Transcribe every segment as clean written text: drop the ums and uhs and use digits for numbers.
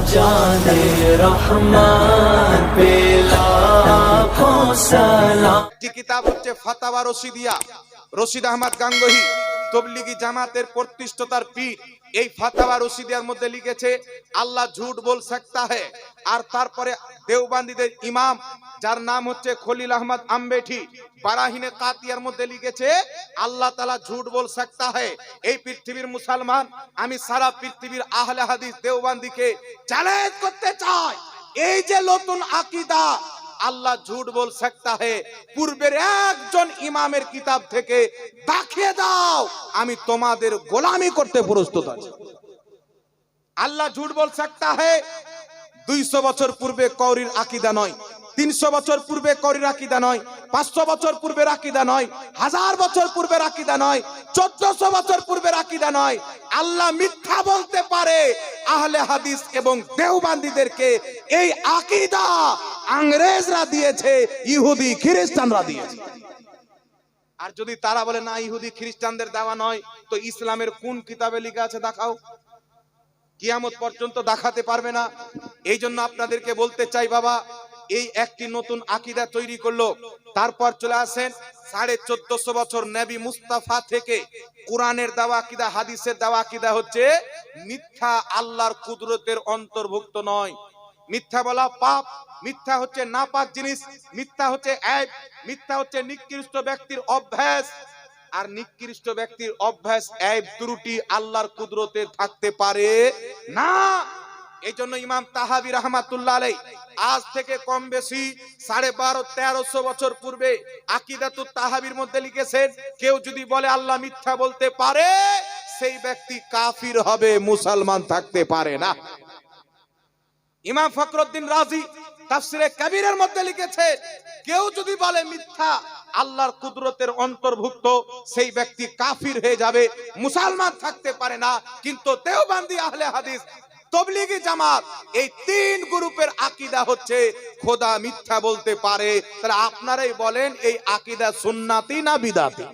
चाँदे रहमान पे लाखों सलाम। একটি কিতাব হচ্ছে ফাতাওয়া রশিদিয়া, রশিদ আহমদ গাঙ্গোহী তবলিগি জামাতের প্রতিষ্ঠাতার পীর। এই ফাতাওয়া রশিদিয়ার মধ্যে লিখেছে আল্লাহ ঝুট বল सकता है। আর তারপরে দেওবন্দীদের ইমাম যার নাম হচ্ছে খলিল আহমদ আম্বেঠি বারাহিনে কাতিয়ার মধ্যে লিখেছে আল্লাহ তাআলা ঝুট বল सकता है। এই পৃথিবীর মুসলমান, আমি সারা পৃথিবীর আহলে হাদিস দেওবন্দীকে চ্যালেঞ্জ করতে চাই, এই যে নতুন আকীদা আল্লাহ ঝুট বল सकता है, পূর্বের একজন ইমামের কিতাব থেকে দেখিয়ে দাও, আমি তোমাদের গোলামি করতে প্রস্তুত আছি। আল্লাহ ঝুট বল सकता है 200 বছর পূর্বে কওরির আকীদা নয়, 300 বছর পূর্বে কওরির আকীদা নয়, 500 বছর পূর্বের আকীদা নয়, 1000 বছর পূর্বের আকীদা নয়, 1400 বছর পূর্বের আকীদা নয়। আল্লাহ মিথ্যা বলতে পারে আহলে হাদিস এবং দেওবন্দীদেরকে এই আকীদা ইংরেজরা দিয়েছে, ইহুদি খ্রিস্টানরা দিয়েছে। আর যদি তারা বলে না ইহুদি খ্রিস্টানদের দেওয়া নয়, তো ইসলামের কোন কিতাবে লেখা আছে দেখাও, কিয়ামত পর্যন্ত দেখাতে পারবে না। এই জন্য আপনাদেরকে বলতে চাই বাবা, এই একটি নতুন আকীদা তৈরি করলো, তারপর চলে আসেন 1450 বছর নবী মুস্তাফা থেকে কোরআনের দেওয়া আকীদা, হাদিসের দেওয়া আকীদা হচ্ছে মিথ্যা আল্লাহর কুদরতের অন্তর্ভুক্ত নয়। মিথ্যা বলা পাপ, মিথ্যা হচ্ছে নাপাক জিনিস, মিথ্যা হচ্ছে আইব, মিথ্যা হচ্ছে নিকৃষ্ট ব্যক্তির অভ্যাস। আর নিকৃষ্ট ব্যক্তির অভ্যাস আইব ত্রুটি আল্লাহর কুদরতে থাকতে পারে না। এই জন্য ইমাম তাহাবী রাহমাতুল্লাহ আলাইহি আজ থেকে কম বেশি 1250-1300 বছর পূর্বে আকীদাতুত তাহাবীর মধ্যে লিখেছেন, কেউ যদি বলে আল্লাহ মিথ্যা বলতে পারে, সেই ব্যক্তি কাফির হবে, মুসলমান থাকতে পারে না। ইমাম ফখরুদ্দিন রাজি তাফসিরে কবিরের মধ্যে লিখেছে, কেউ যদি বলে মিথ্যা আল্লাহর কুদরতের অন্তর্ভুক্ত, সেই ব্যক্তি কাফির হয়ে যাবে, মুসলমান থাকতে পারে না। কিন্তু দেওবন্দি আহলে হাদিস তবলিগি জামাত এই তিন গ্রুপের আকীদা হচ্ছে খোদা মিথ্যা বলতে পারে। তাহলে আপনারাই বলেন এই আকীদা সুন্নাতি না বিদআতি?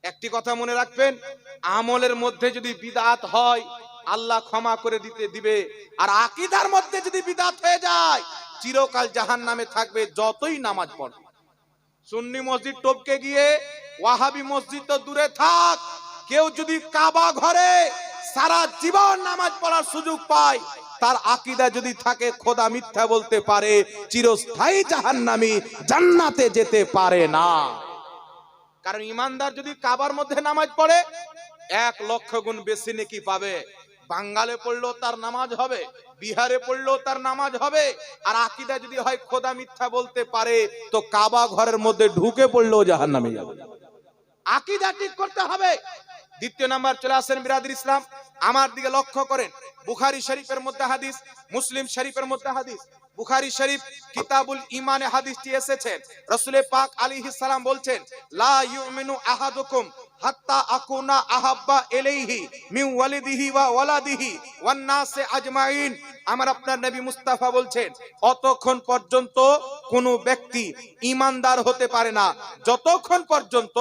একটি কথা মনে রাখবেন, আমলের মধ্যে যদি বিদআত হয় আল্লাহ ক্ষমা করে দিবে, আর আকীদার মধ্যে যদি বিদআত হয়ে যায় চিরকাল জাহান্নামে থাকবে, যতই নামাজ পড়ে। সুন্নি মসজিদ টপকে গিয়ে ওয়াহাবি মসজিদ তো দূরে থাক, কেউ যদি কাবা ঘরে সারা জীবন নামাজ পড়ার সুযোগ পায়, তার আকীদা যদি থাকে খোদা মিথ্যা বলতে পারে, চিরস্থায়ী জাহান্নামী, জান্নাতে যেতে পারে না। কারণ ইমানদার যদি কাবার মধ্যে নামাজ পড়ে 1 লক্ষ গুণ বেশি নেকি পাবে। বাঙ্গালে পড়লেও তার নামাজ হবে, বিহারে পড়লেও তার নামাজ হবে। আর আকীদা যদি হয় খোদা মিথ্যা বলতে পারে, তো কাবা ঘরের মধ্যে ঢুকে পড়লেও জাহান্নামে যাবে। আকীদা ঠিক করতে হবে। দ্বিতীয় নাম্বার চলে আসেন বিরাদর ইসলাম, আমার দিকে লক্ষ্য করেন। বুখারী শরীফের মধ্যে হাদিস, মুসলিম শরীফের মধ্যে হাদিস। বুখারী শরীফ কিতাবুল ঈমানে হাদিসটি এসেছে, রাসূল পাক আলাইহিস সালাম বলছেন, লা ইউমিনু আহাদুকুম হাত্তা আকুনা আহাব্বা ইলাইহি মিন ওয়ালিদিহি ওয়া ওয়ালাদিহি ওয়ান নাসি আজমাইন। আমার আপনার নবী মুস্তাফা বলছেন, অতক্ষণ পর্যন্ত কোন ব্যক্তি ঈমানদার হতে পারে না যতক্ষণ পর্যন্ত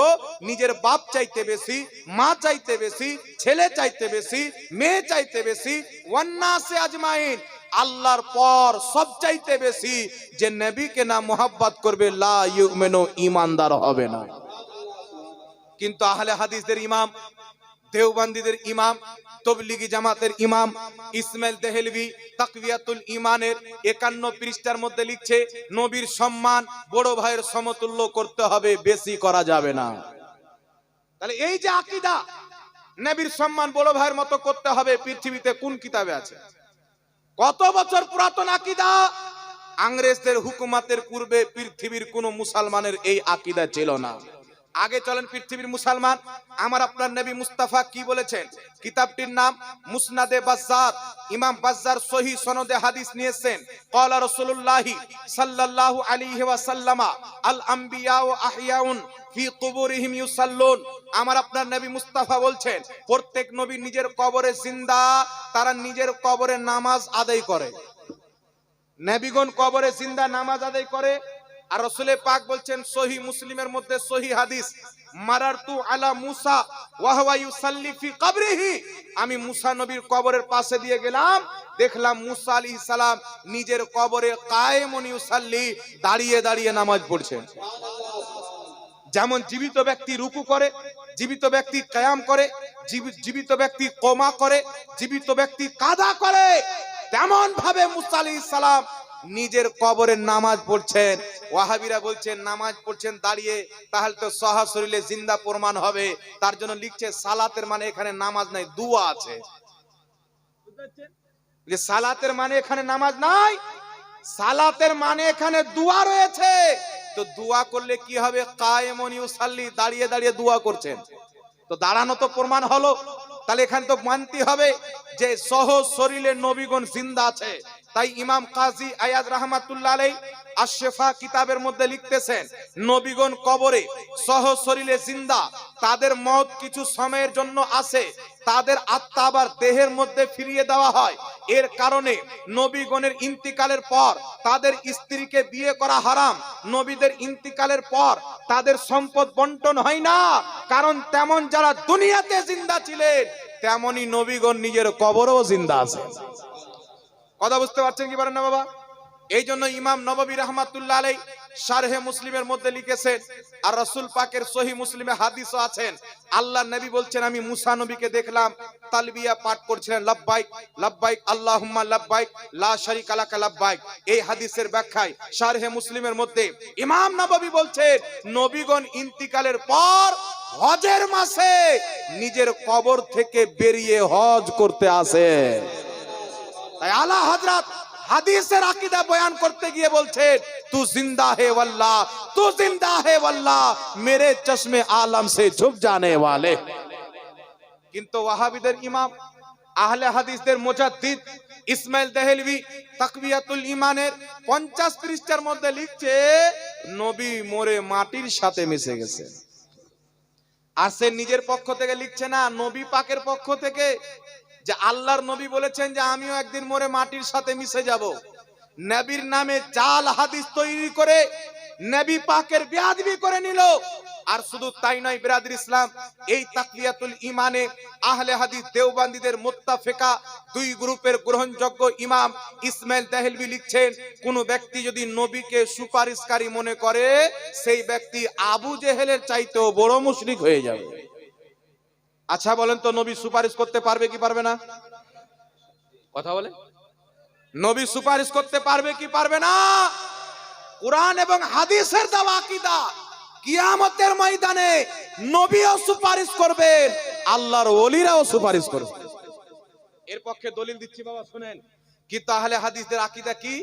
নিজের বাপ চাইতে বেশি, মা চাইতে বেশি, ছেলে চাইতে বেশি, মেয়ে চাইতে বেশি, ওয়ান নাসি আজমাইন, আল্লাহর পর সব চাইতে বেশি যে নবীকে না মোহাব্বত করবে, লা ইউমিনু, ঈমানদার হবে না। কিন্তু আহলে হাদিসদের ইমাম, দেওবন্দীদের ইমাম, তবলিগি জামাতের ইমাম ইসমাইল দেহলভি তাকওয়াতুল ঈমানের 51 পৃষ্ঠার মধ্যে লিখছে, নবীর সম্মান বড় ভাইয়ের সমতুল্য করতে হবে, বেশি করা যাবে না। তাহলে এই যে আকীদা নবীর সম্মান বড় ভাইয়ের মতো করতে হবে, পৃথিবীতে কোন কিতাবে আছে? কত বছর পুরাতন আকীদা। ইংরেজদের হুকুমতের পূর্বে পৃথিবীর কোন মুসলমানের এই আকীদা ছিল না। আগে চলেন পৃথিবীর মুসলমান আমার আপনার নবী মুস্তাফা কি বলেছেন। কিতাবটির নাম মুসনাদে বাজ্জার। ইমাম বাজ্জার সহিহ সনদে হাদিস নিয়েছেন, ক্বালা রাসূলুল্লাহি সাল্লাল্লাহু আলাইহি ওয়াসাল্লাম, আল আম্বিয়া ওয়া আহইয়াউন ফি কুবুরিহিম ইউসাল্লুন। আমার আপনার নবী মুস্তাফা বলছেন, প্রত্যেক নবী নিজের কবরে জিন্দা, তারা নিজের কবরে নামাজ আদায় করে। নবীগণ কবরে জিন্দা নামাজ আদায় করে, আর রাসূল পাক বলছেন সহিহ মুসলিমের মধ্যে সহিহ হাদিস, মারারতু আলা মুসা ওয়া হুয়া ইউসাল্লি ফি কবরিহি, আমি মুসা নবীর কবরের পাশে দিয়ে গেলাম, দেখলাম মুসা আলাইহিস সালাম নিজের কবরে কায়েমুন ইউসাল্লি, দাঁড়িয়ে দাঁড়িয়ে নামাজ পড়ছেন। যেমন জীবিত ব্যক্তি রুকু করে, জীবিত ব্যক্তি কিয়াম করে, জীবিত ব্যক্তি কোমা করে, জীবিত ব্যক্তি কাদা করে, তেমন ভাবে মুসা আলাইহিস সালাম নিজের কবরের নামাজ পড়ছেন। ওয়াহাবিরা বলছেন নামাজ পড়ছেন দাঁড়িয়ে, তাহলে তো সহা শরীরে জিন্দা প্রমাণ হবে, তার জন্য লিখছে সালাতের মানে এখানে নামাজ নাই, দুয়া আছে। যে সালাতের মানে এখানে নামাজ নাই, সালাতের মানে এখানে দুয়া রয়েছে। তো দুয়া করলে কি হবে? কায়েমুন ইউসাল্লি, দাঁড়িয়ে দাঁড়িয়ে দুয়া করছেন, তো দাঁড়ানো তো প্রমাণ হলো। তাহলে এখানে তো মানতে হবে যে সহজ শরীরে নবীগণ জিন্দা আছে। তাই ইমাম কাজী আয়াদ রাহমাতুল্লাহ আলাইহি আশ-শিফা কিতাবের মধ্যে লিখতেছেন, নবীগণ কবরে সহজ শরীরে জিন্দা, তাদের মওত কিছু সময়ের জন্য আসে, তাদের আত্মা আবার দেহের মধ্যে ফিরিয়ে দেওয়া হয়। এর কারণে নবীগণের ইন্তিকালের পর তাদের স্ত্রীকে বিয়ে করা হারাম, নবীদের ইন্তিকালের পর তাদের সম্পদ বন্টন হয় না, কারণ তেমন যারা দুনিয়াতে জিন্দা ছিলেন তেমনি নবীগণ নিজের কবরেও জিন্দা আছেন। কথা বুঝতে পারছেন কি পারেন না বাবা? এই জন্য ইমাম নববী রাহমাতুল্লাহ আলাইহি শারহে মুসলিমের মধ্যে লিখেছেন, আর রাসূল পাকের সহিহ মুসলিমে হাদিসও আছেন, আল্লাহর নবী বলছেন আমি মুসা নবীকে দেখলাম তালবিয়া পাঠ করছিলেন, লাব্বাইক লাব্বাইক আল্লাহুম্মা লাব্বাইক লা শারীকা লাকা লাব্বাইক। এই হাদিসের ব্যাখ্যায় শারহে মুসলিমের মধ্যে ইমাম নববী বলছেন নবীগণ ইন্তিকালের পর হজের মাসে নিজের কবর থেকে বেরিয়ে হজ করতে আসে। তাই আলা হযরত হাদিসের আকীদা বয়ান করতে গিয়ে বলছেন তু জিন্দা হে ওয়াল্লাহ, তু জিন্দা হে ওয়াল্লাহ, মেরে চশমে আলম সে ঝুক জানে ওয়ালে। কিন্তু ওয়াহাবিদের ইমাম আহলে হাদিসদের মুজাদ্দিদ ইসমাইল দেহলভী তাকবিয়াতুল ঈমানের 50 পৃষ্ঠার মধ্যে লিখছে নবী মরে মাটির সাথে মিশে গেছে। আর সে নিজের পক্ষ থেকে লিখছে না, নবী পাকের পক্ষ থেকে, যে আল্লাহর নবী বলেছেন যে আমিও একদিন মরে মাটির সাথে মিশে যাব। নবীর নামে জাল হাদিস তৈরি করে নবী পাকের বেয়াদবি করে নিল। আর শুধু তাই নয় বিরাদর ইসলাম, এই তাকবিয়াতুল ঈমানে আহলে হাদিস দেওবন্দীদের মুত্তাফিকা দুই গ্রুপের গ্রহণযোগ্য ইমাম ইসমাইল দেহলভী লিখছেন, কোন ব্যক্তি যদি নবীকে সুপারিশকারী মনে করে সেই ব্যক্তি আবু জেহেলের চাইতেও বড় মুশরিক হয়ে যাবে। আচ্ছা বলেন তো নবী সুপারিশ করতে পারবে কি পারবে না? কথা বলে, নবী সুপারিশ করতে পারবে কি পারবে না? কুরআন এবং হাদিসের দেওয়া আকীদা, কিয়ামতের ময়দানে নবীও সুপারিশ করবেন, আল্লাহর ওলিরাও সুপারিশ করবেন। এর পক্ষে দলিল দিচ্ছি বাবা শুনেন। কি তাহলে হাদিসদের আকীদা কি?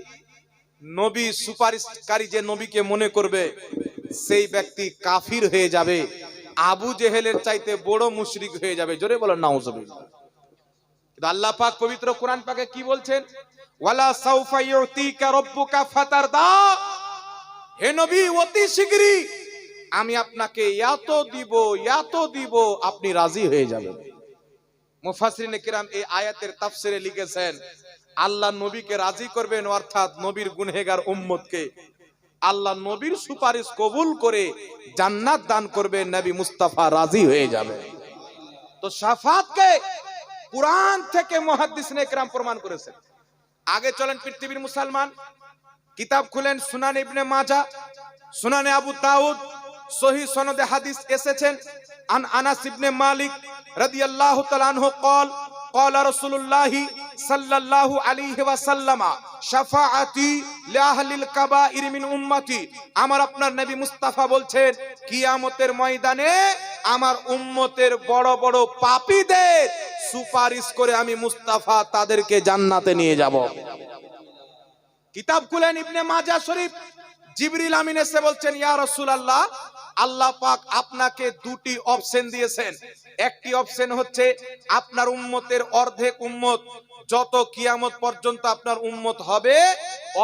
নবী সুপারিশকারী যে নবীকে মনে করবে সেই ব্যক্তি কাফির হয়ে যাবে, আবু জেহেলের চাইতে বড় মুশরিক হয়ে যাবে। জোরে বলেন নাউজুবিল্লাহ। কিন্তু আল্লাহ পাক পবিত্র কোরআন পাকে কি বলছেন? ওয়ালা সাউফা ইউতিকা রাব্বুকা ফাতারদা, হে নবী অতি শীঘ্রই আমি আপনাকে এত দিব আপনি রাজি হয়ে যাবেন। মুফাসসিরিনে কিরাম এই আয়াতের তাফসিরে লিখেছেন আল্লাহ নবীকে রাজি করবেন, অর্থাৎ নবীর গুনহেগার উম্মতকে আল্লাহ নবীর সুপারিশ কবুল করে জান্নাত দান করবেন, নবী মুস্তাফা রাজি হয়ে যাবে। তো শাফাআতকে কুরআন থেকে মুহাদ্দিসিনে কিরাম প্রমাণ করেছেন। আগে চলেন পৃথিবীর মুসলমান কিতাব খুলেন, সুনান ইবনে মাজাহ, সুনানে আবু দাউদ, সহিহ সনদে হাদিস এসেছেন আন আনাস ইবনে মালিক রাদিয়াল্লাহু তাআলা আনহু قال قال رسول الله صلى الله عليه وسلم শাফাআতি লিআহলিল কাবাইর মিন উম্মতি। আমার আপনার নবী মুস্তাফা বলছেন কিয়ামতের ময়দানে আমার উম্মতের বড় বড় পাপীদের সুপারিশ করে আমি মুস্তাফা তাদেরকে জান্নাতে নিয়ে যাব। কিতাব খুলেন ইবনে মাজাহ শরীফ, জিবরিল আমিন এসে বলছেন ইয়া রাসূলুল্লাহ আল্লাহ পাক আপনাকে দুটি অপশন দিয়েছেন। একটি অপশন হচ্ছে আপনার উম্মতের অর্ধেক উম্মত, যত কিয়ামত পর্যন্ত আপনার উম্মত হবে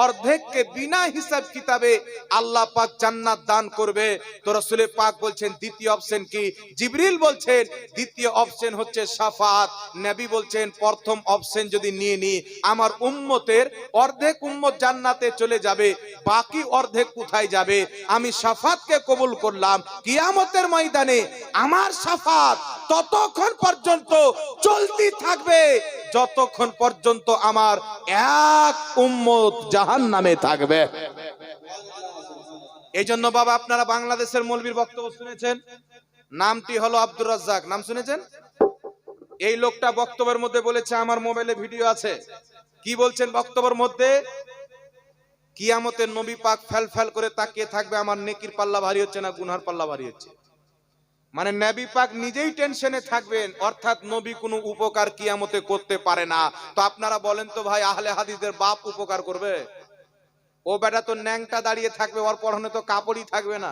অর্ধেককে বিনা হিসাব কিতাবে আল্লাহ পাক জান্নাত দান করবে। তো রাসূল পাক বলছেন দ্বিতীয় অপশন কি? জিবরিল বলছেন দ্বিতীয় অপশন হচ্ছে শাফাত। নবী বলছেন প্রথম অপশন যদি নিয়ে নি, আমার উম্মতের অর্ধেক উম্মত জান্নাতে চলে যাবে, বাকি অর্ধেক কোথায় যাবে? আমি শাফাতকে কবুল করলাম। কিয়ামতের ময়দানে আমার শাফাত ততক্ষণ পর্যন্ত চলতে থাকবে যতক্ষণ পর্যন্ত আমার এক উম্মত জাহান্নামে থাকবে। এই জন্য বাবা আপনারা বাংলাদেশের মৌলবীর বক্তব্য শুনেছেন, নামটি হলো আব্দুর রাজ্জাক, নাম শুনেছেন? এই লোকটা বক্তব্যের মধ্যে বলেছে, আমার মোবাইলে ভিডিও আছে, কি বলছেন বক্তব্যের মধ্যে? কিয়ামতের নবী পাক ফেল ফেল করে তাকিয়ে থাকবে, আমার নেকির পাল্লা ভারী হচ্ছে না গুনহার পাল্লা ভারী হচ্ছে। মানে নবী পাক নিজেই টেনশনে থাকবেন, অর্থাৎ নবী কোনো উপকার কিয়ামতে করতে পারে না। তো আপনারা বলেন তো ভাই, আহলে হাদিসদের বাপ উপকার করবে? ও বেটা তো ন্যাংটা দাঁড়িয়ে থাকবে, ওর পরনে তো কাপড়ই থাকবে না।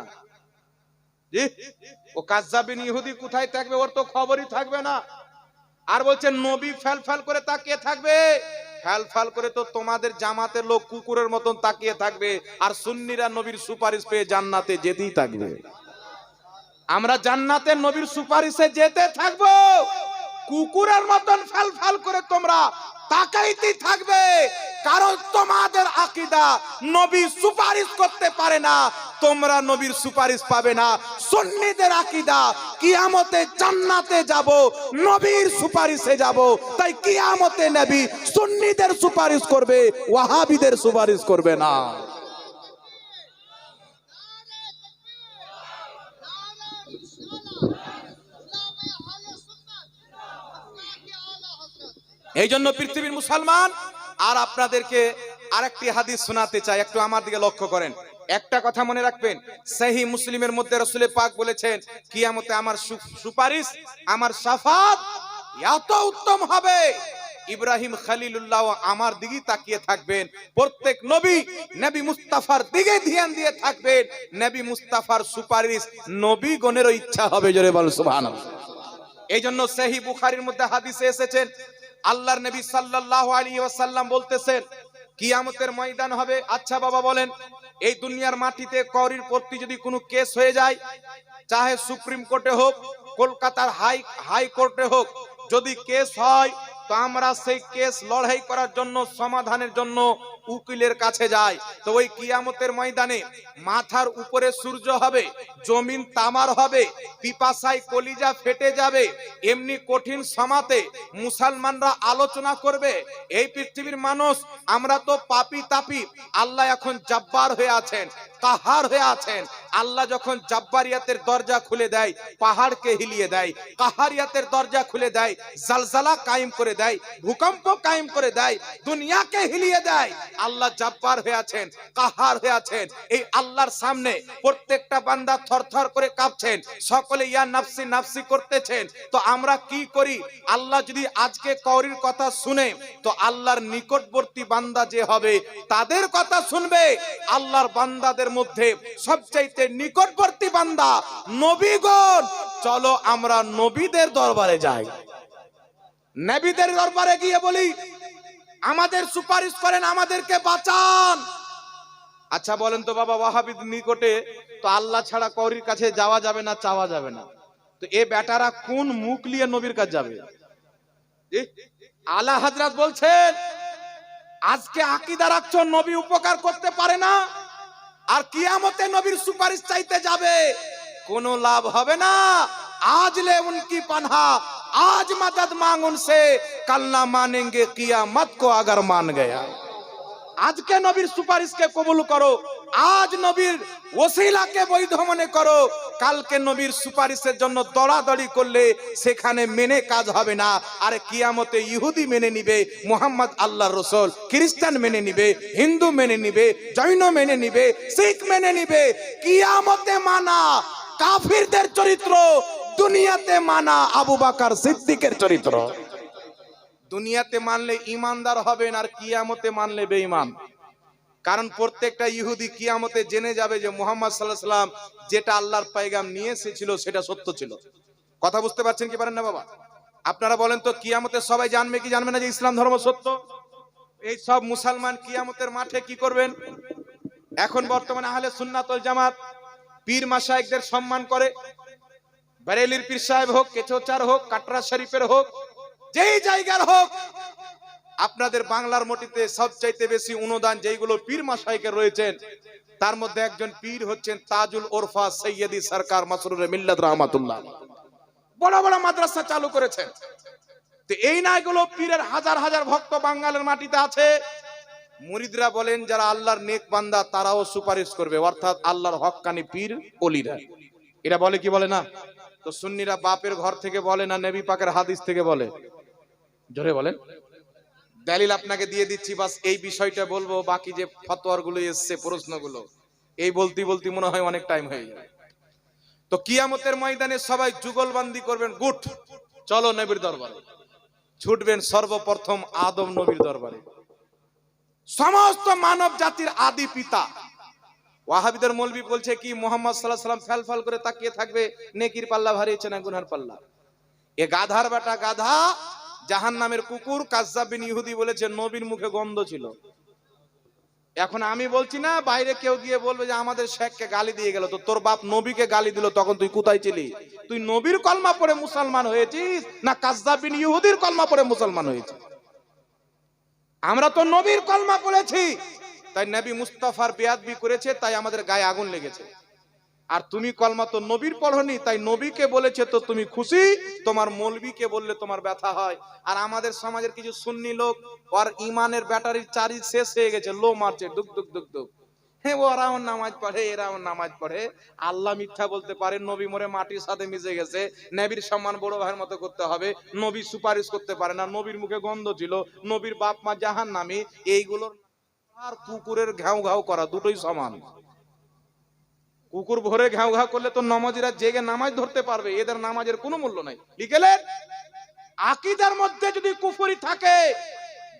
জি, ও কাজ্জাবিন ইহুদি কোথায় থাকবে, ওর তো খবরই থাকবে না। আর বলছেন নবী ফেল ফেল করে তাকিয়ে থাকবে, ফেল ফেল করে তো তোমাদের জামাতের লোক কুকুরের মতন তাকিয়ে থাকবে, আর সুন্নিরা নবীর সুপারিশ পেয়ে জান্নাতে যেতেই থাকবে। আমরা জান্নাতে নবীর সুপারিশে যেতে থাকবো, কুকুরের মতন ফেল ফেল করে তোমরা তাকাইতে থাকবে, কারণ তোমাদের আকীদা নবী সুপারিশ করতে পারে না, তোমরা নবীর সুপারিশ পাবে না। সুন্নিদের আকীদা কিয়ামতে জান্নাতে যাব, নবীর সুপারিশে যাব। তাই কিয়ামতে নবী সুন্নিদের সুপারিশ করবে, ওয়াহাবিদের সুপারিশ করবে না। এই জন্য পৃথিবীর মুসলমান, আর আপনাদেরকে আরেকটি হাদিস শোনাতে চাই, একটু আমার দিকে লক্ষ্য করেন। একটা কথা মনে রাখবেন, সহিহ মুসলিমের মধ্যে রাসূল পাক বলেছেন কিয়ামতে আমার সুপারিশ, আমার শাফাত এত উত্তম হবে, ইব্রাহিম খলিলুল্লাহ আমার দিকে তাকিয়ে থাকবেন, প্রত্যেক নবী নবী মুস্তাফার দিকে ধ্যান দিয়ে থাকবেন, নবী মুস্তাফার সুপারিশ নবীগণেরও ইচ্ছা হবে। জোরে বল সুবহানাল্লাহ। এই জন্য সহিহ বুখারীর মধ্যে হাদিসে এসেছেন, আল্লাহর নবী সাল্লাল্লাহু আলাইহি ওয়াসাল্লাম বলতেছেন কিয়ামতের ময়দান হবে। আচ্ছা বাবা বলেন, এই দুনিয়ার মাটিতে কওরির প্রতি যদি কোনো কেস হয়ে যায়, চাহে সুপ্রিম কোর্টে হোক, কলকাতার হাই কোর্টে হোক, যদি কেস হয় তো আমরা সেই কেস লড়াই করার জন্য, সমাধানের জন্য উকিলের কাছে যাই। তো ওই কিয়ামতের ময়দানে মাথার উপরে সূর্য হবে, জমিন তামার হবে, পিপাসায় কলিজা ফেটে যাবে, এমনি কঠিন সমাতে মুসলমানরা আলোচনা করবে, এই পৃথিবীর মানুষ আমরা তো পাপী তাপী, আল্লাহ এখন জব্বার হয়ে আছেন, কাহার হয়ে আছেন। আল্লাহ যখন জব্বারিয়াতের দরজা খুলে দেয়, পাহাড়কে হিলিয়ে দেয়, কাহারিয়াতের দরজা খুলে দেয়, জালজালা কায়েম করে দেয়, ভূকম্প কায়েম করে দেয়, দুনিয়াকে হিলিয়ে দেয়। আল্লাহ জব্বার হয়ে আছেন, কাহার হয়ে আছেন। এই আল্লাহর সামনে প্রত্যেকটা বান্দা থরথর করে কাঁপছেন, সকলে ইয়া নাফসি নাফসি করতেছেন। তো আমরা কি করি? আল্লাহ যদি আজকে কওরির কথা শুনে, তো আল্লাহর নিকটবর্তী বান্দা যে হবে তাদের কথা শুনবে। আল্লাহর বান্দাদের মধ্যে সবচাইতে নিকটবর্তী বান্দা নবীগণ। চলো আমরা নবীদের দরবারে যাই, নবীদের দরবারে গিয়ে বলি আমাদের সুপারিশ করেন, আমাদেরকে বাঁচান। আচ্ছা বলেন তো বাবা, ওয়াহাবির নিকটে তো আল্লাহ ছাড়া কওরির কাছে যাওয়া যাবে না, চাওয়া যাবে না, তো এ বেটারা কোন মুখ নিয়ে নবীর কাছে যাবে? আলা হযরত বলছেন আজকে আকীদা রাখছো নবী উপকার করতে পারে না, আর কিয়ামতে নবীর সুপারিশ চাইতে যাবে, কোনো লাভ হবে না। आज ले उनकी पनाह, आज मदद मांग उनसे, कल ना मानेंगे कियामत को अगर मान गया। আজকে নবীর সুপারিশকে কবুল করো, আজ নবীর ওসিলাকে বৈধ মনে করো, কালকে নবীর সুপারিশের জন্য দৌড়াদৌড়ি করলে সেখানে মেনে কাজ হবে না। আর কিয়ামতে ইহুদি মেনে নিবে মুহাম্মদ আল্লাহর রাসূল, খ্রিস্টান মেনে নিবে, হিন্দু মেনে নিবে, জৈন মেনে নিবে, শিখ মেনে নিবে। কিয়ামতে মানা কাফিরদের চরিত্র, দুনিয়াতে মানা আবু বকর সিদ্দিকের চরিত্র। দুনিয়াতে মানলে ইমানদার হবেন, আর কিয়ামতে মানলে বেঈমান। কারণ প্রত্যেকটা ইহুদি কিয়ামতে জেনে যাবে যে মুহাম্মদ সাল্লাল্লাহু আলাইহি সাল্লাম যেটা আল্লাহর পয়গাম নিয়ে এসেছিল সেটা সত্য ছিল। কথা বুঝতে পারছেন কি পারেন না বাবা? আপনারা বলেন তো, কিয়ামতে সবাই জানবে কি জানবে না যে ইসলাম ধর্ম সত্য? এই সব মুসলমান কিয়ামতের মাঠে কি করবেন? এখন বর্তমানে আহলে সুন্নাত ওয়াল জামাত পীর মাশায়েখদের সম্মান করে। বারেলির পীর সাহেব হোক, কেচোচার হোক, কাটরা শরীফের হোক, যেই জায়গার হোক, আপনাদের বাংলার মাটিতে সবচাইতে বেশি অনুদান যেইগুলো পীর মাশায়েখের রয়েছেন, তার মধ্যে একজন পীর হচ্ছেন তাজুল ওরফা সৈয়দি সরকার মাসরুর মিল্লাত রাহমাতুল্লাহ। বড় বড় মাদ্রাসা চালু করেছেন। তো এই না, এগুলো পীরের হাজার হাজার ভক্ত বাঙালের মাটিতে আছে। মুরিদরা বলেন যারা আল্লাহর নেক বান্দা তারাও সুপারিশ করবে, অর্থাৎ আল্লাহর হক্কানি পীর ওলিরা। এরা বলে কি বলে না? তো সুন্নিরা বাপের ঘর থেকে বলে না নবী পাকের হাদিস থেকে বলে? জোরে বলেন। দলিল আপনাকে দিয়ে দিচ্ছি, বাস এই বিষয়টা বলবো, বাকি যে ফতোয়ার গুলো এসছে প্রশ্নগুলো এই বলতে বলতে মনে হয় অনেক টাইম হয়ে যাবে। তো কিয়ামতের ময়দানে সবাই যুগলবন্দি করবেন, গুট চলো নবীর দরবারে। ছুটবেন সর্বপ্রথম আদম নবীর দরবারে, সমস্ত মানব জাতির আদি পিতা। ওয়াহাবিদের মৌলবি বলছে কি মুহাম্মদ সাল্লাল্লাহু আলাইহি সাল্লাম ফেল করে তাকিয়ে থাকবে, নেকির পাল্লা ভারী হচ্ছে না গুনহার পাল্লা। এ গাধার বেটা গাধা, জাহান্নামের কুকুর। কাজ্জাব বিন ইহুদি বলেছে নবীর মুখে গন্ধ ছিল। এখন আমি বলছি না, বাইরে কেউ গিয়ে বলবে যে আমাদের শেখকে গালি দিয়ে গেল, তো তোর বাপ নবীকে গালি দিল, তখন তুই কোথায় ছিলি? তুই নবীর কলমা পড়ে মুসলমান হয়েছিস না কাজ্জাব বিন ইহুদির কলমা পড়ে মুসলমান হয়েছিস? আমরা তো নবীর কলমা পড়েছি, তাই নবী মুস্তাফার বেয়াদবি করেছে, তাই আমাদের গায়ে আগুন লেগেছে। আর তুমি কলমা তো নবীর পড়নি, তাই নবীকে বলেছে তো তুমি খুশি, তোমার মৌলবীকে বললে তোমার ব্যথা হয়। আর আমাদের সমাজের কিছু সুন্নি লোক, ওর ইমানের ব্যাটারির চার্জ শেষ হয়ে গেছে, লো মারছে, দুক দুক দুক দুক। হ্যাঁ, ওরাও নামাজ পড়ে, এরাও নামাজ পড়ে, আল্লাহ মিথ্যা বলতে পারে, নবী মরে মাটির সাথে মিশে গেছে, নবীর সম্মান বড় ভাইয়ের মতো করতে হবে, নবী সুপারিশ করতে পারে না, নবীর মুখে গন্ধ ছিল, নবীর বাপ মা জাহান্নামী। এইগুলোর আর কুকুরের ঘাউ ঘাউ করা দুটোই সমান। কুকুর ভরে ঘাউ ঘাউ করলে তো নামাজিরা জেগে নামাজ ধরতে পারবে, এদের নামাজের কোনো মূল্য নাই। লিখেলেন, আকীদার মধ্যে যদি কুফরি থাকে,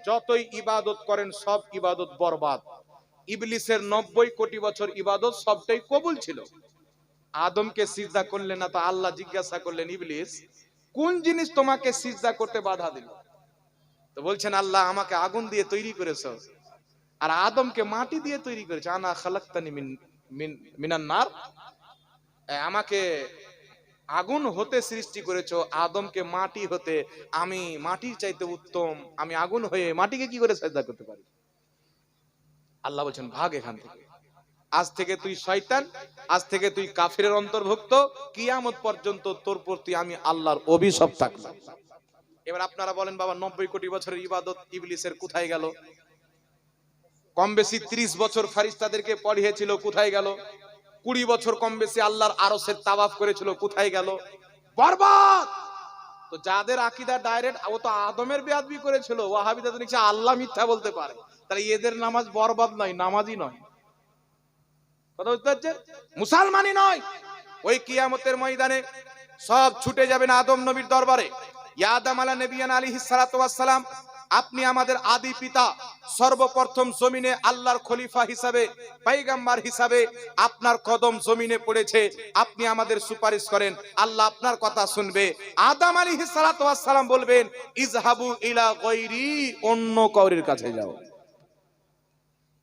যতই ইবাদত করেন সব ইবাদত বরবাদ। ইবলিসের 90 কোটি বছর ইবাদত সবটাই কবুল ছিল। আদমকে সিজদা করলেন না, তো আল্লাহ জিজ্ঞাসা করলেন, ইবলিস কোন জিনিস তোমাকে সিজদা করতে বাধা দিল? তো বলছেন, আল্লাহ আমাকে আগুন দিয়ে তৈরি করেছো আর আদমকে মাটি দিয়ে তৈরি করেছো। আনা খালাকতানি মিনান নার, আমাকে আগুন হতে সৃষ্টি করেছো, আদমকে মাটি হতে। আমি মাটির চাইতে উত্তম, আমি আগুন হয়ে মাটিকে কি করে সিজদা করতে পারি? আল্লাহ বলছেন, ভাগ এখান থেকে, আজ থেকে তুই শয়তান, আজ থেকে তুই কাফিরের অন্তর্ভুক্ত, কিয়ামত পর্যন্ত তোর প্রতি আমি আল্লাহর অভিশাপ থাকবে। এবার আপনারা বলেন বাবা, 90 কোটি বছরের ইবাদত ইবলিসের কোথায় গেল? কম বেশি 30 বছর ফেরেশতাদেরকে পড়িয়েছিল, কোথায় গেল? 20 বছর কম বেশি আল্লাহর আরশের তাওয়াফ করেছিল, কোথায় গেল? বরবাদ। তো যাদের আকীদা ডাইরেক্ট, ও তো আদমের বেয়াদবি করেছিল, ওয়াহাবিরা তো নিচে আল্লাহ মিথ্যা বলতে পারে, তাহলে এদের নামাজ বরবাদ নয়, নামাজই নয়। কথা বুঝতে পারছেন? মুসলমানই নয়। ওই কিয়ামতের ময়দানে সব ছুটে যাবেন আদম নবীর দরবারে। ইয়া আদম আলা নবিয়ানা আলাইহিস সালাতু ওয়াস সালাম, আপনি আমাদের আদি পিতা, সর্বপ্রথম জমিনে আল্লাহর খলিফা হিসাবে, পয়গম্বর হিসাবে আপনার কদম জমিনে পড়েছে, আপনি আমাদের সুপারিশ করেন, আল্লাহ আপনার কথা শুনবে। আদম আলাইহিস সালাতু ওয়াস সালাম বলবেন, ইযহাবু ইলা গায়রি, অন্য কাউরির কাছে যাও,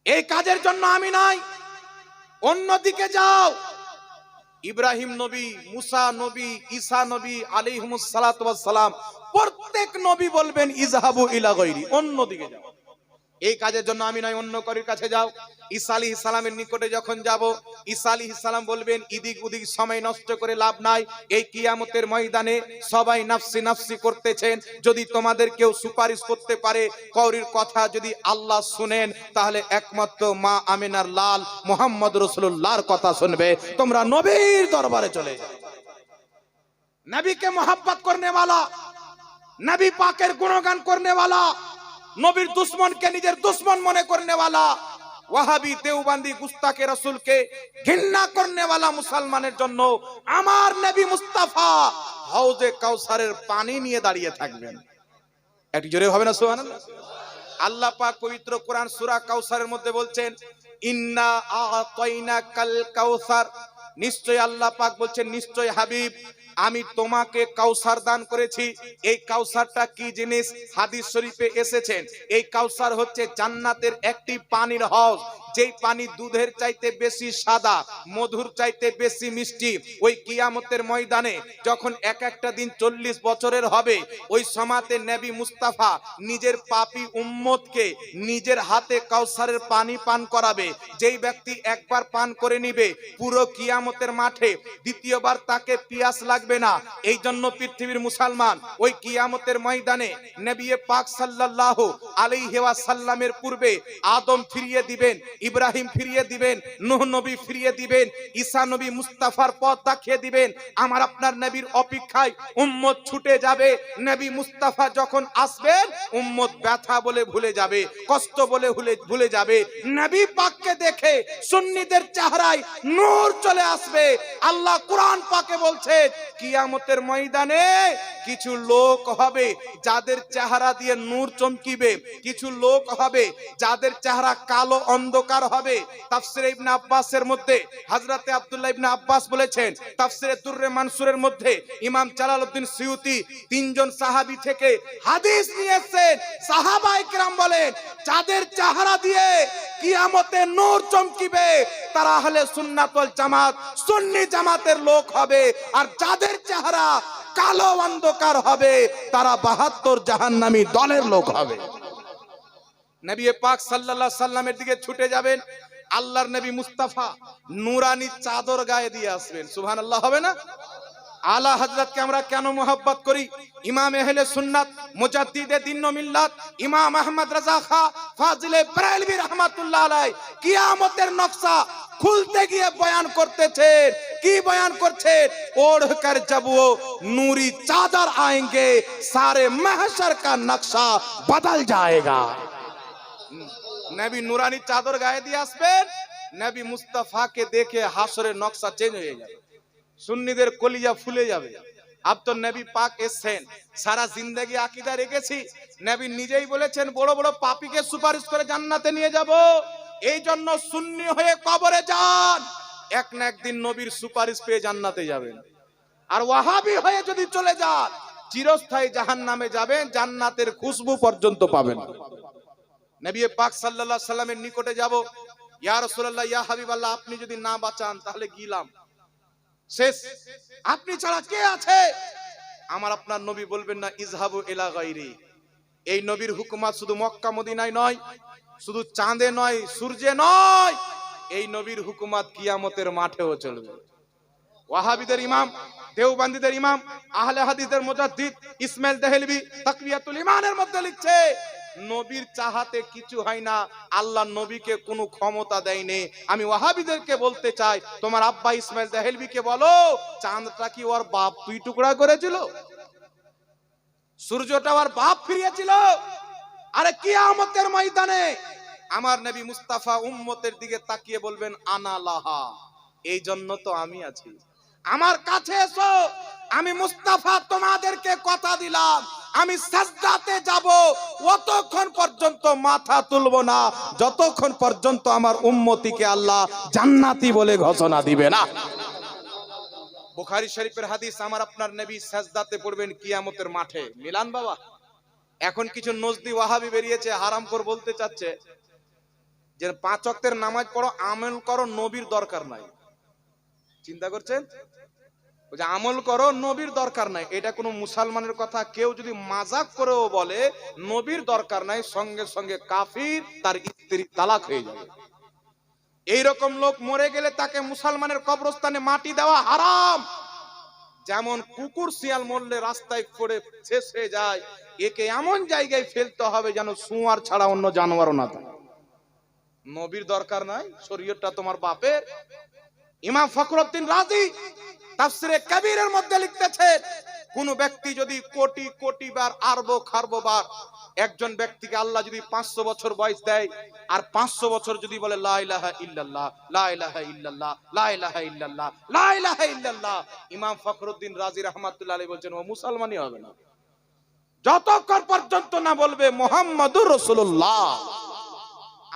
এই কাজের জন্য আমি নাই, অন্যদিকে যাও। ইব্রাহিম নবী, মুসা নবী, ঈসা নবী আলাইহিমুস সালাতু ওয়াস সালাম, প্রত্যেক নবী বলবেন ইযহাবু ইলা গায়রি, অন্যদিকে যাও, এই কাজের জন্য আমি নয়, অন্য কারোর কাছে যাও। ঈসা আলাইহিস সালামের নিকটে যখন যাব, ঈসা আলাইহিস সালাম বলবেন, ইদিক উদিক সময় নষ্ট করে লাভ নাই, এই কিয়ামতের ময়দানে সবাই নাফসি নাফসি করতেছেন, যদি তোমাদের কেউ সুপারিশ করতে পারে, কাউরির কথা যদি আল্লাহ শুনেন, তাহলে একমাত্র মা আমিনার লাল মুহাম্মদ রাসূলুল্লাহর কথা শুনবে। তোমরা নবীর দরবারে চলে যাও। নবীকে মোহাব্বত করনে वाला, নবী পাকের গুণগান করনে वाला, নবীর দুশ্মনকে নিজের দুশ্মন মনে করনে वाला, ওয়াহাবি দেওবন্দি গুস্তাকে রাসূলকে ঘৃণা করনে वाला মুসলমানের জন্য আমার নবী মুস্তাফা হাউজে কাউসারের পানি নিয়ে দাঁড়িয়ে থাকবেন। একটু জোরে হবে না সুবহানাল্লাহ? আল্লাহ পাক পবিত্র কোরআন সূরা কাউসারের মধ্যে বলছেন, ইন্না আ'তাইনাকাল কাউসার, নিশ্চয় আল্লাহ পাক বলছেন, নিশ্চয় হাবিব আমি তোমাকে কাউসার দান করেছি। এই কাউসারটা কি জিনিস? হাদিস শরীফে এসেছেন, এই কাউসার হচ্ছে জান্নাতের একটি পানির হাউজ, যেই পানি দুধের চাইতে বেশি সাদা, মধুর চাইতে বেশি মিষ্টি। ওই কিয়ামতের ময়দানে যখন এক একটা দিন 40 বছরের হবে, ওই সময়তে নবী মুস্তাফা নিজের পাপী উম্মতকে নিজের হাতে কাউসারের পানি পান করাবে। যেই ব্যক্তি একবার পান করে নিবে, পুরো কিয়ামতের মাঠে দ্বিতীয়বার তাকে পিয়াস লাগবে না। এই জন্য পৃথিবীর মুসলমান ওই কিয়ামতের ময়দানে নবী পাক সাল্লাল্লাহু আলাইহি ওয়াসাল্লামের পূর্বে আদম ফিরিয়ে দিবেন, ইব্রাহিম ফিরিয়ে দিবেন, নূহ নবী ফিরিয়ে দিবেন, ঈসা নবী মুস্তাফার পথ দেখিয়ে দিবেন। আমার আপনার নবীর অপেক্ষায় উম্মত ছুটে যাবে। নবী মুস্তাফা যখন আসবেন, উম্মত ব্যথা বলে ভুলে যাবে, কষ্ট বলে ভুলে যাবে। নবী পাককে দেখে সুন্নিদের চেহারায় নূর চলে আসবে। আল্লাহ কোরআন পাকে বলছে, কিয়ামতের ময়দানে কিছু লোক হবে যাদের চেহারা দিয়ে নূর চমকিবে, কিছু লোক হবে যাদের চেহারা কালো অন্ধকার হবে। তাফসিরে ইবনে আব্বাসের মধ্যে হযরতে আব্দুল্লাহ ইবনে আব্বাস বলেছেন, তাফসিরে দুররে মানসুরের মধ্যে ইমাম জালালউদ্দিন সিয়ুতি তিনজন সাহাবী থেকে হাদিস নিয়েছেন। সাহাবায়ে কেরাম বলেন, যাদের চেহারা দিয়ে কিয়ামতে নূর চমকিবে তারা আহলে সুন্নাত ওয়াল জামাত, সুন্নি জামাতের লোক হবে। আর যাদের চেহারা কালো অন্ধকার হবে তারা 72 জাহান্নামী দলের লোক হবে। নবী পাক সাল্লাল্লাহু আলাইহি সাল্লামের দিকে ছুটে যাবেন, আল্লাহর নবী মুস্তাফা নূরানি চাদর গায়ে দিয়ে আসবেন। সুবহানাল্লাহ হবে না? আলা হযরতকে আমরা কেন মোহাব্বত করি? ইমাম আহলে সুন্নাত মুজাদ্দিদে দ্বীন ও মিল্লাত ইমাম আহমদ রাজা খা ফাজিলে বরেলভী রাহমাতুল্লাহ আলাইহি কিয়ামতের নকশা খুলতে গিয়ে বয়ান করতেছেন। কি বয়ান করছেন? ওढ़कर जब वो नूरी चादर आएंगे सारे महशर का नक्शा बदल जाएगा। নবী নূরানি চাদর গায়ে দিয়ে আসবেন, নবী মুস্তাফাকে দেখে হাসরের নকশা চেঞ্জ হয়ে যাবে, সুন্নিদের কলিজা ফুলে যাবে। আব তো নবী পাক এসেছেন, সারা জিন্দেগি আকীদা রেখেছি। নবী নিজেই বলেছেন, বড় বড় পাপীকে সুপারিশ করে জান্নাতে নিয়ে যাব। এই জন্য সুন্নি হয়ে কবরে যান, এক না একদিন নবীর সুপারিশ পেয়ে জান্নাতে যাবেন। আর ওয়াহাবি হয়ে যদি চলে যান, চিরস্থায়ী জাহান্নামে যাবেন, জান্নাতের খুশবু পর্যন্ত পাবেন না। নবী পাক সাল্লাল্লাহু আলাইহি সাল্লামের নিকটে যাব, ইয়া রাসূলুল্লাহ, ইয়া হাবিবাল্লাহ, আপনি যদি না বাঁচান তাহলে গিলাম শেষ, আপনি ছাড়া কে আছে? আমার আপনার নবী বলবেন না, ইযহাবু ইলা গায়রি। এই নবীর হুকুমত শুধু মক্কা মদিনায় নয়, শুধু চাঁদে নয়, সূর্যে নয়, এই নবীর হুকুমত কিয়ামতের মাঠেও চলবে। ওয়াহাবিদের ইমাম, দেওবন্দীদের ইমাম, আহলে হাদিসের মুজাদ্দিদ ইসমাইল দেহলভী তাকওয়াতুল ঈমানের মধ্যে লিখছে, নবীর চাহাতে কিছু হয় না, আল্লাহ নবীকে কোনো ক্ষমতা দেয়নি। আমি ওয়াহাবিদেরকে বলতে চাই, তোমার আব্বা ইসমাইল দেহলভীকে বলো, চাঁদটা কি ওর বাপ দুই টুকরা করেছিল? সূর্যটা ওর বাপ ফিরিয়েছিল? আরে কিয়ামতের ময়দানে আমার নবী মুস্তাফা উম্মতের দিকে তাকিয়ে বলবেন, আনা লাহা, এই জন্য তো আমি আছি, আমার কাছে এসো। আমি মুস্তাফা তোমাদেরকে কথা দিলাম, আমি সাজদাতে যাব, অতক্ষণ পর্যন্ত মাথা তুলব না যতক্ষণ পর্যন্ত আমার উম্মতিকে আল্লাহ জান্নাতি বলে ঘোষণা দিবে না। বুখারী শরীফের হাদিস, আমার আপনার নবী সাজদাতে পড়বেন কিয়ামতের মাঠে। মিলান বাবা, এখন কিছু নজদি ওয়াহাবি বেরিয়েছে, হারামখোর বলতে চাচ্ছে যে 5 ওয়াক্তের নামাজ পড়ো, আমল করো, নবীর দরকার নাই। চিন্তা করছেন? যে আমল করো, নবীর দরকার নাই, এটা কোনো মুসলমানের কথা। কেউ যদি মাজাক করেও বলে নবীর দরকার নাই, সঙ্গে সঙ্গে কাফির, তার স্ত্রী তালাক হয়ে যাবে। এইরকম লোক মরে গেলে তাকে মুসলমানের কবরস্থানে মাটি দেওয়া হারাম। যেমন কুকুর শিয়াল মরলে রাস্তায় পড়ে শেষ হয়ে যায়, একে এমন জায়গায় ফেলতে হবে যেন শুঁয়ার ছাড়া অন্য জানোয়ারও না থাকে। নবীর দরকার নাই, শরীয়তটা তোমার বাপের। ইমাম ফখরুদ্দিন রাজি তাফসিরে কবিরের মধ্যে লিখতেছেন, কোন ব্যক্তি যদি কোটি কোটি বার আরবো খারবো বার একজন ব্যক্তিকে আল্লাহ যদি 500 বছর বয়স দেয়, আর 500 বছর যদি বলে লা ইলাহা ইল্লাল্লাহ, লা ইলাহা ইল্লাল্লাহ, লা ইলাহা ইল্লাল্লাহ, লা ইলাহা ইল্লাল্লাহ, ইমাম ফখরুদ্দিন রাজি রাহমাতুল্লাহ আলাইহি বলেন ও মুসলমানই হবে না। যতক্ষণ পর্যন্ত না বলবে মুহাম্মাদুর রাসূলুল্লাহ,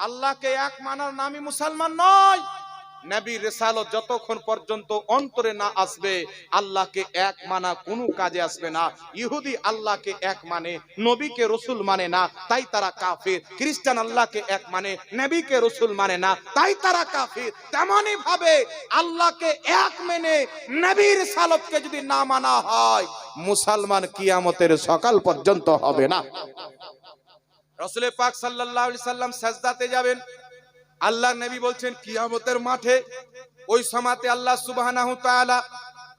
আল্লাহকে এক মানার নামই মুসলমান নয়। নবীর রিসালাত যতক্ষণ পর্যন্ত অন্তরে না আসবে, আল্লাহকে এক মানা কোনো কাজে আসবে না। ইহুদি আল্লাহকে এক মানে, নবীকে রাসূল মানে না, তাই তারা কাফির। খ্রিস্টান আল্লাহকে এক মানে, নবীকে রাসূল মানে না, তাই তারা কাফির। তেমনি ভাবে আল্লাহকে এক মেনে নবীর রিসালাতকে যদি না মানা হয়, মুসলমান কিয়ামতের সকাল পর্যন্ত হবে না। রাসূল পাক সাল্লাল্লাহু আলাইহি সাল্লাম সাজদাতে যাবেন, আল্লাহর নবী বলছেন কিয়ামতের মাঠে ওই সময়তে আল্লাহ সুবহানাহু তাআলা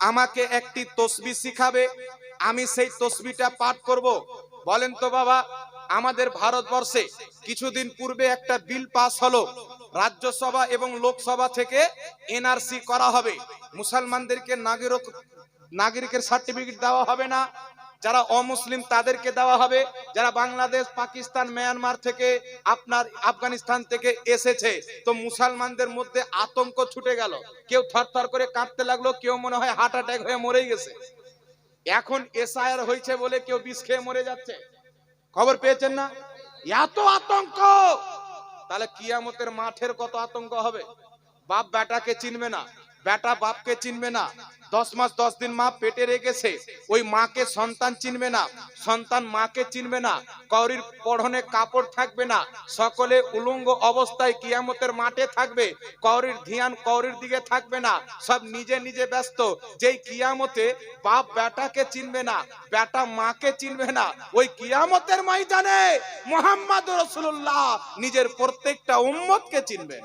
আমাকে একটি তাসবিহ শিখাবে, আমি সেই তাসবিহটা পাঠ করব। বলেন তো বাবা, আমাদের ভারতবর্ষে কিছুদিন পূর্বে একটা বিল পাস হলো, রাজ্যসভা এবং লোকসভা থেকে এনআরসি করা হবে, মুসলমানদেরকে নাগরিকের সার্টিফিকেট দেওয়া হবে না, যারা অমুসলিম তাদেরকে দেওয়া হবে। যারা বাংলাদেশ, পাকিস্তান, মিয়ানমার থেকে, আপনার আফগানিস্তান থেকে এসেছে, তো মুসলমানদের মধ্যে আতঙ্ক ছুটে গেল, কেউ থরথর করে কাঁপতে লাগলো, কেউ মনে হয় হার্ট অ্যাটাক হয়ে মরেই গেছে। এখন এসআইআর হয়েছে বলে কেউ বিষ খেয়ে মরে যাচ্ছে, খবর পেয়েছেন না? এত আতঙ্ক, তাহলে কিয়ামতের মাঠের কত আতঙ্ক হবে। বাপ বেটাকে চিনবে না, বেটা বাপকে চিনবে না, 10 মাস 10 দিন মা পেটে রেখেছে, ওই মাকে সন্তান চিনবে না, সন্তান মাকে চিনবে না, কাউরির পরনে কাপড় থাকবে না, সকলে উলঙ্গ অবস্থায় কিয়ামতের মাঠে থাকবে, কাউরির ধ্যান কাউরির দিকে থাকবে না, সব নিজে নিজে ব্যস্ত। যেই কিয়ামতে বাপ বেটাকে চিনবে না, বেটা মাকে চিনবে না, ওই কিয়ামতের ময়দানে মুহাম্মদুর রাসূলুল্লাহ নিজের প্রত্যেকটা উম্মতকে চিনবেন,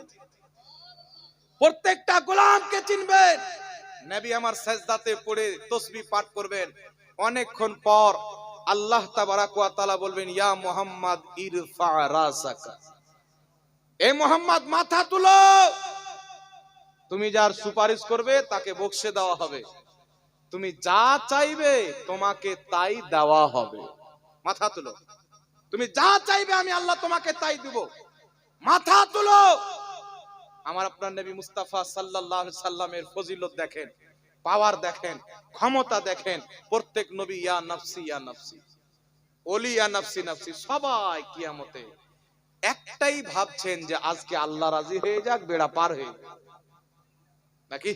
প্রত্যেকটা গোলামকে চিনবেন। নবী আমার সাজদাতে পড়ে তাসবিহ পাঠ করবেন, অনেকক্ষণ পর আল্লাহ তাবারাক ওয়া তাআলা বলবেন ইয়া মুহাম্মদ ইরফা রাসাকা, এ মুহাম্মদ মাথা তুলো, তুমি যার সুপারিশ করবে তাকে বকশে দেওয়া হবে, তুমি যা চাইবে তোমাকে তাই দেওয়া হবে। মাথা তুলো, তুমি যা চাইবে আমি আল্লাহ তোমাকে তাই দেব। মাথা তুলো। আমার আপনার নবী মুস্তাফা সাল্লাল্লাহু আলাইহি সাল্লামের ফজিলত দেখেন, পাওয়ার দেখেন, ক্ষমতা দেখেন। প্রত্যেক নবী ইয়া নাফসি ইয়া নাফসি, ওলি ইয়া নাফসি নাফসি, সবাই কিয়ামতে একটাই ভাবছেন যে আজকে আল্লাহ রাজি হয়ে যাক, বেড়া পার হয়ে যাক। নাকি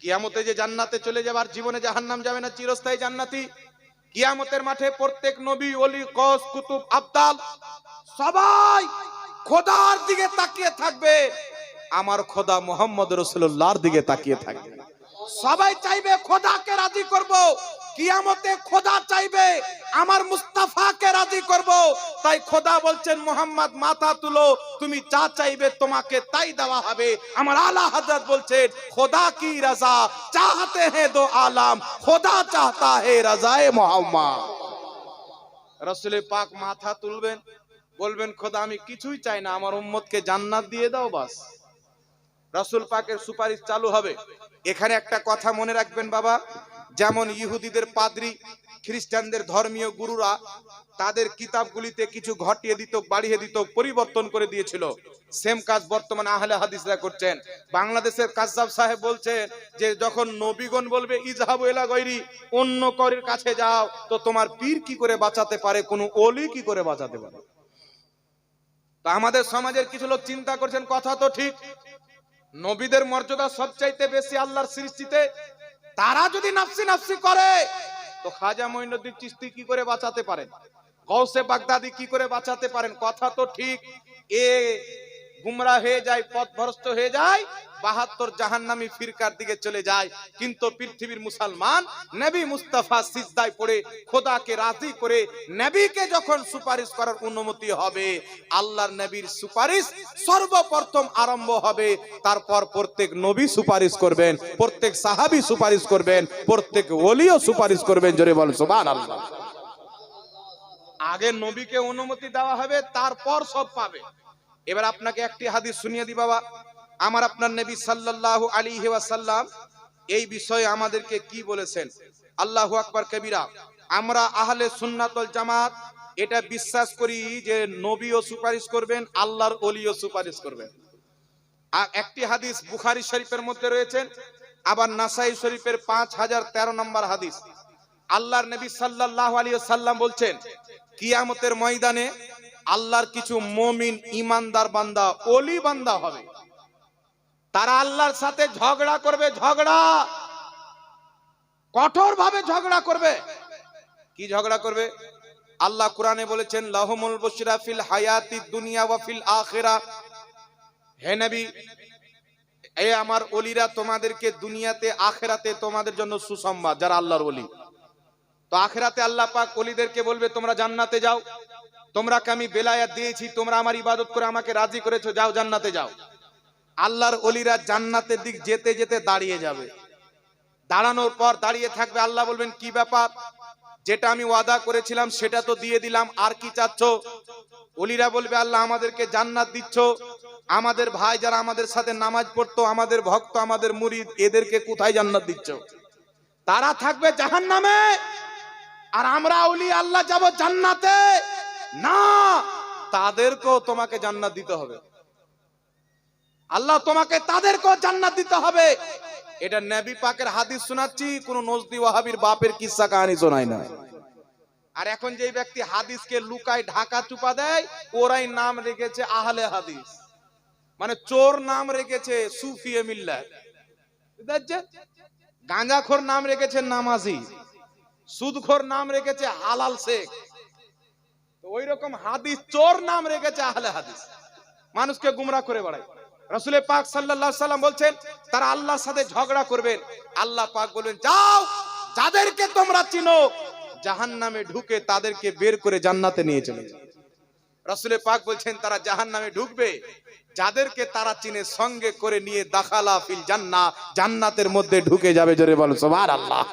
কিয়ামতে যে জান্নাতে চলে যাবার, জীবনে জাহান্নাম যাবে না, চিরস্থায়ী জান্নাতি। কিয়ামতের মাঠে প্রত্যেক নবী, ওলি, গওস, কুতুব, আবদাল সবাই খোদার দিকে তাকিয়ে থাকবে, আমার খোদা মুহাম্মদ রাসূলুল্লাহর দিকে তাকিয়ে থাকবে। সবাই চাইবে খোদাকে রাজি করব, কিয়ামতে খোদা চাইবে আমার মুস্তাফাকে রাজি করব। তাই খোদা বলছেন মুহাম্মদ মাথা তুলো, তুমি যা চাইবে তোমাকে তাই দেওয়া হবে। আমার আলা হযরত বলছেন খোদা কি রাজা চাহতে हैं दो आलम, খোদা চাহতা है রাজায়ে মুহাম্মদ। রাসূল পাক মাথা তুলবেন, বলবেন খোদা আমি কিছুই চাই না, আমার উম্মতকে জান্নাত দিয়ে দাও বাস। রাসূল পাকের সুপারিশ চালু হবে। এখানে একটা কথা মনে রাখবেন বাবা, যেমন ইহুদিদের পাদ্রী, খ্রিস্টানদের ধর্মীয় গুরুরা তাদের কিতাবগুলিতে কিছু ঘটিয়ে দিত, বাড়িয়ে দিত, পরিবর্তন করে দিয়েছিল, সেম কাজ বর্তমানে আহলে হাদিসরা করছেন। বাংলাদেশের কাজ্জাব সাহেব বলছেন যে যখন নবীগণ বলবে ইজহাবু ইলা গায়রি, অন্য কারোর কাছে যাও, তো তোমার পীর কি করে বাঁচাতে পারে, কোন ওলি কি করে বাঁচাতে পারে। তো আমাদের সমাজের কিছু লোক চিন্তা করছেন, কথা তো ঠিক, নবীদের মর্যাদা সবচাইতে বেশি আল্লাহর সৃষ্টিতে, তারা যদি নাফসি নাফসি করে তো খাজা মঈনুদ্দিন চিশতি কি করে বাঁচাতে পারেন, গৌসে বাগদাদি কি করে বাঁচাতে পারেন। কথা তো ঠিক, এ গুমরা হয়ে যায়, পথভ্রষ্ট হয়ে যায়, 72 জাহান্নামী ফিরকার দিকে চলে যায়। কিন্তু পৃথিবীর মুসলমান নবী মুস্তাফা সিজদায় পড়ে খোদাকে রাজি করে নবীকে যখন সুপারিশ করার অনুমতি হবে, আল্লাহর নবীর সুপারিশ সর্বপ্রথম আরম্ভ হবে, তারপর প্রত্যেক নবী সুপারিশ করবেন, প্রত্যেক সাহাবী সুপারিশ করবেন, প্রত্যেক ওলিও সুপারিশ করবেন। জোরে বলেন সুবহানাল্লাহ। আগে নবীকে অনুমতি দেওয়া হবে, তারপর সব পাবে। এবার আপনাকে একটি হাদিস শুনিয়ে দিই বাবা, আমার আপনার নবী সাল্লাল্লাহু আলাইহি ওয়াসাল্লাম এই বিষয়ে আমাদেরকে কি বলেছেন। আল্লাহু আকবার কবিরা। আমরা আহলে সুন্নাত ওয়াল জামাত এটা বিশ্বাস করি যে নবীও সুপারিশ করবেন, আল্লাহর ওলিও সুপারিশ করবেন। আর একটি হাদিস বুখারী শরীফের মধ্যে রয়েছে, আবার নাসাই শরীফের 5013 নম্বর হাদিস। আল্লাহর নবী সাল্লাল্লাহু আলাইহি ওয়াসাল্লাম বলছেন কিয়ামতের ময়দানে আল্লাহর কিছু মুমিন ঈমানদার বান্দা ওলি বান্দা হবে, তারা আল্লাহর সাথে ঝগড়া করবে, ঝগড়া কঠোর ভাবে ঝগড়া করবে। কি ঝগড়া করবে? আল্লাহ কোরআনে বলেছেন লাহুমুল বুশরা ফিল হায়াতিদ দুনিয়া ওয়া ফিল আখিরাহ। হে নবী, এ আমার ওলিরা তোমাদেরকে দুনিয়াতে আখিরাতে তোমাদের জন্য সুসংবাদ, যারা আল্লাহর ওলি। তো আখিরাতে আল্লাহ পাক ওলিদেরকে বলবে তোমরা জান্নাতে যাও, তোমরাকে আমি বেলায়াত দিয়েছি, তোমরা আমার ইবাদত করে আমাকে রাজি করেছো, যাও জান্নাতে যাও। আল্লাহর ওলিরা জান্নাতের দিক যেতে যেতে দাঁড়িয়ে যাবে, দাঁড়ানোর পর দাঁড়িয়ে থাকবে। আল্লাহ বলবেন কি ব্যাপার, যেটা আমি ওয়াদা করেছিলাম সেটা তো দিয়ে দিলাম, আর কি চাচ্ছ? ওলিরা বলবে আল্লাহ আমাদেরকে জান্নাত দিচ্ছ, আমাদের ভাই যারা আমাদের সাথে নামাজ পড়তো, আমাদের ভক্ত, আমাদের মুরিদ, এদেরকে কোথায় জান্নাত দিচ্ছ? তারা থাকবে জাহান্নামে, আর আমরা ওলি আল্লাহ যাব জান্নাতে। না, তাদেরকেও তোমাকে জান্নাত দিতে হবে, আল্লাহ তোমাকে তাদেরকেও জান্নাত দিতে হবে। এটা নবী পাকের হাদিস শোনাচ্ছি, কোন নজদি ওয়াহাবির বাপের কিসসা কাহিনী শোনাই না। আর এখন যে ব্যক্তি হাদিসকে লুকায় ঢাকা চুপা দেয়, ওরাই নাম রেখেছে আহলে হাদিস, মানে চোর নাম রেখেছে সুফিয়ে মিল্লাত, গাঁজাখোর নাম রেখেছে নামাজি, সুদখোর নাম রেখেছে হালাল শেখ, ওই রকম হাদিস চোর নাম রেখেছে আহলে হাদিস, মানুষকে গুমরাহ করে বেড়ায়। রাসূল পাক সাল্লাল্লাহু আলাইহি সাল্লাম বলছেন তারা আল্লাহর সাথে ঝগড়া করবেন। আল্লাহ পাক বলবেন যাও, যাদেরকে তোমরা চিনো জাহান্নামে ঢুকে তাদেরকে বের করে জান্নাতে নিয়ে চলে যাও। রাসূল পাক বলছেন তারা জাহান্নামে ঢুকবে, যাদেরকে তারা চিনে সঙ্গে করে নিয়ে দাখালা ফিল জান্নাহ, জান্নাতের মধ্যে ঢুকে যাবে। জোরে বলো সুবহানাল্লাহ।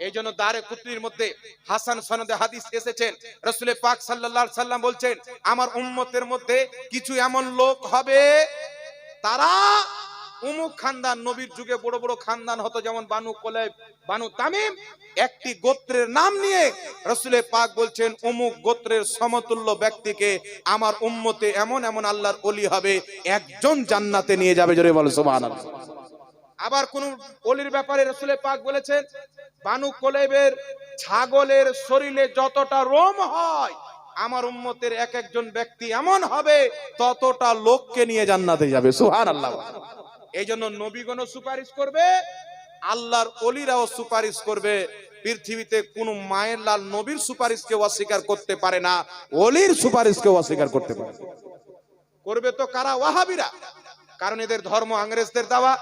এই জন্য দারে কুতনির মধ্যে হাসান সনদে হাদিস এসেছেন, রাসূল পাক সাল্লাল্লাহু আলাইহি সাল্লাম বলছেন আমার উম্মতের মধ্যে কিছু এমন লোক হবে, তারা উমুক খানদান, নবীর যুগে বড় বড় খানদান হতো যেমন বানু কুলাইব, বানু তামিম, একটি গোত্রের নাম নিয়ে রাসূল পাক বলছেন উমুক গোত্রের সমতুল্য ব্যক্তিকে আমার উম্মতে এমন এমন আল্লাহর ওলি হবে, একজন জান্নাতে নিয়ে যাবে। জোরে বলো সুবহানাল্লাহ। আবার কোন ওলির ব্যাপারে রাসূল পাক বলেছেন বানু কুলাইবের ছাগলের শরীরে যতটা রোম হয়, আমার উম্মতের এক একজন ব্যক্তি এমন হবে ততটা লোককে নিয়ে জান্নাতে যাবে। সুবহানাল্লাহ। এই জন্য নবীগণও সুপারিশ করবে, আল্লাহর ওলিরাও সুপারিশ করবে। পৃথিবীতে কোন মায়ের লাল নবীর সুপারিশকে অস্বীকার করতে পারে না, ওলির সুপারিশকে অস্বীকার করতে পারে। করবে তো কারা? ওয়াহাবিরা। কারণ এদের ধর্ম ইংরেজদের দেওয়া,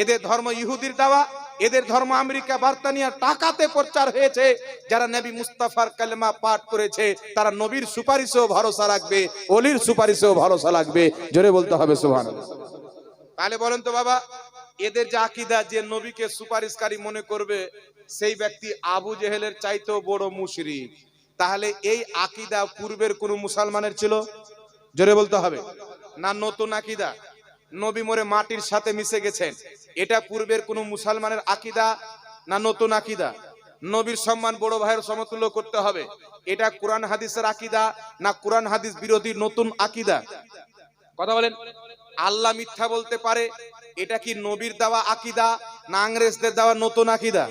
এদের ধর্ম ইহুদির দেওয়া, এদের ধর্ম আমেরিকা বার্তানিয়ার টাকাতে প্রচার হয়েছে। যারা নবী মুস্তাফার কালেমা পাঠ করেছে তারা নবীর সুপারিশেও ভরসা রাখবে, ওলির সুপারিশেও ভরসা রাখবে। জোরে বলতে হবে সুবহানাল্লাহ। তাহলে বলেন তো বাবা, এদের যে আকীদা যে নবীকে সুপারিশকারী মনে করবে সেই ব্যক্তি আবু জেহেলের চাইতেও বড় মুশরিক, তাহলে এই আকীদা পূর্বের কোন মুসলমানের ছিল? জোরে বলতে হবে। না নতুন আকীদা? নবী মরে মাটির সাথে মিশে গেছেন, এটা পূর্বের কোন মুসলমানের আকীদা না নতুন আকীদা? নবীর সম্মান বড় ভাইয়ের সমতুল্য করতে হবে, এটা কোরআন হাদিসের আকীদা না কোরআন হাদিস বিরোধী নতুন আকীদা? কথা বলেন। আল্লাহ মিথ্যা বলতে পারে, এটা কি নবীর দেওয়া আকীদা না ইংরেজদের দেওয়া নতুন আকীদা?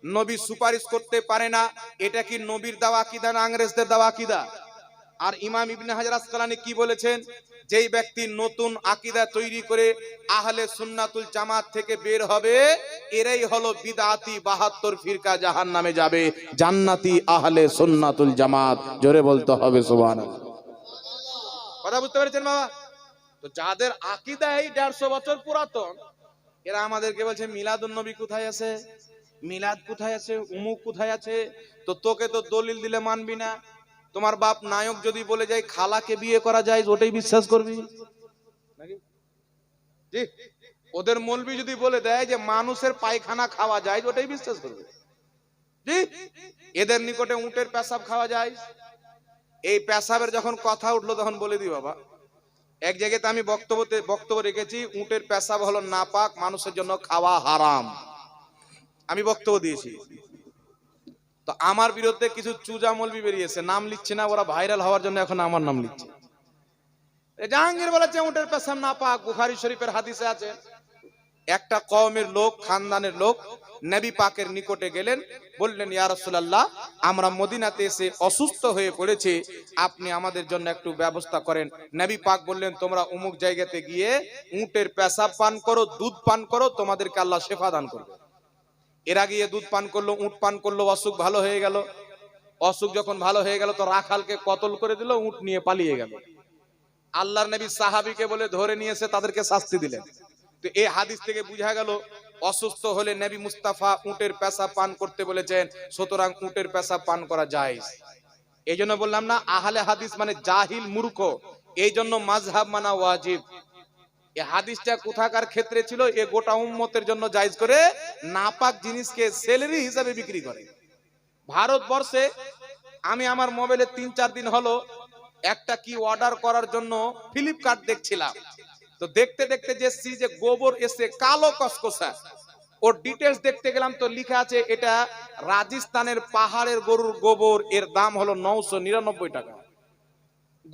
নবী সুপারিশ করতে পারে না, এটা কি নবীর দেওয়া আকীদা না ইংরেজদের দেওয়া আকীদা? আর ইমাম ইবনে হাজার আসকালানী কি বলেছেন, যেই ব্যক্তি নতুন আকীদা তৈরি করে আহলে সুন্নাতুল জামাত থেকে বের হবে, এরাই হলো বিদআতি 72 ফিরকা জাহান্নামে যাবে, জান্নাতি আহলে সুন্নাতুল জামাত। জোরে বলতে হবে সুবহানাল্লাহ। কথা বুঝতে পেরেছেন বাবা? তো যাদের আকীদা এই 150 বছর পুরাতন, এরা আমাদেরকে বলছে মিলাদুন নবী কোথায় আছে, মিলাদ কোথায় আছে, উমুক কোথায় আছে। তো তোকে তো দলিল দিলে মানবি না, তোমার বাপ নায়ক যদি বলে যায় খালাকে বিয়ে করা যায়, ওটাই বিশ্বাস করবি নাকি? জি, ওদের মৌলবি যদি বলে দেয় যে মানুষের পায়খানা খাওয়া যায়, ওটাই বিশ্বাস করবে। জি, এদের নিকটে উটের পেশাব খাওয়া যায়। এই পেশাবের যখন কথা উঠলো তখন বলে দি বাবা, এক জায়গাতে আমি বক্তব্য রেখেছি উটের পেশাব হলো নাপাক, মানুষের জন্য খাওয়া হারাম, আমি বক্তব্য দিয়েছি। তো আমার বিরুদ্ধে কিছু চুজা মৌলবি বেরিয়েছে, নাম লিখছে না, ওরা ভাইরাল হওয়ার জন্য এখন আমার নাম লিখছে। জাহাঙ্গীর বলেছে উটের পেশাব নাপাক, বুখারী শরীফের হাদিসে আছে। একটা কওমের লোক, খানদানের লোক নবী পাকের নিকটে গেলেন, বললেন ইয়া রাসূলুল্লাহ, আমরা মদিনাতে এসে অসুস্থ হয়ে পড়েছি, আপনি আমাদের জন্য একটু ব্যবস্থা করেন। নবী পাক বললেন, তোমরা অমুক জায়গাতে গিয়ে উটের পেশাব পান করো, দুধ পান করো, তোমাদেরকে আল্লাহ শেফা দান করবে। এরা গিয়ে দুধ পান করলো, উট পান করলো, অসুখ ভালো হয়ে গেল। অসুখ যখন ভালো হয়ে গেল তো রাখালকে কতল করে দিল, উট নিয়ে পালিয়ে গেল। আল্লাহর নবী সাহাবীকে বলে ধরে নিয়ে এসে তাদেরকে শাস্তি দিলেন। তো এই হাদিস থেকে বোঝা গেল অসুস্থ হলে নবী মুস্তাফা উটের পেশাব পান করতে বলেছেন, সুতরাং উটের পেশাব পান করা জায়েজ। এই জন্য বললাম না, আহলে হাদিস মানে জাহিল মূর্খ, এই জন্য মাযহাব মানা ওয়াজিব। এই হাদিসটা কোথাকার ক্ষেত্রে ছিল? এ গোটা উম্মতের জন্য জায়েজ করে নাপাক জিনিসকে সেলারি হিসাবে বিক্রি করে। ভারতবর্ষে আমি আমার মোবাইলে 3-4 দিন হলো একটা কি অর্ডার করার জন্য ফ্লিপকার্ট দেখছিলাম। তো দেখতে দেখতে যে গোবর এসে কালো কসকসা, ওর ডিটেলস দেখতে গেলাম তো লেখা আছে এটা রাজস্থানের পাহাড়ের গরুর গোবর, এর দাম হলো 999 টাকা।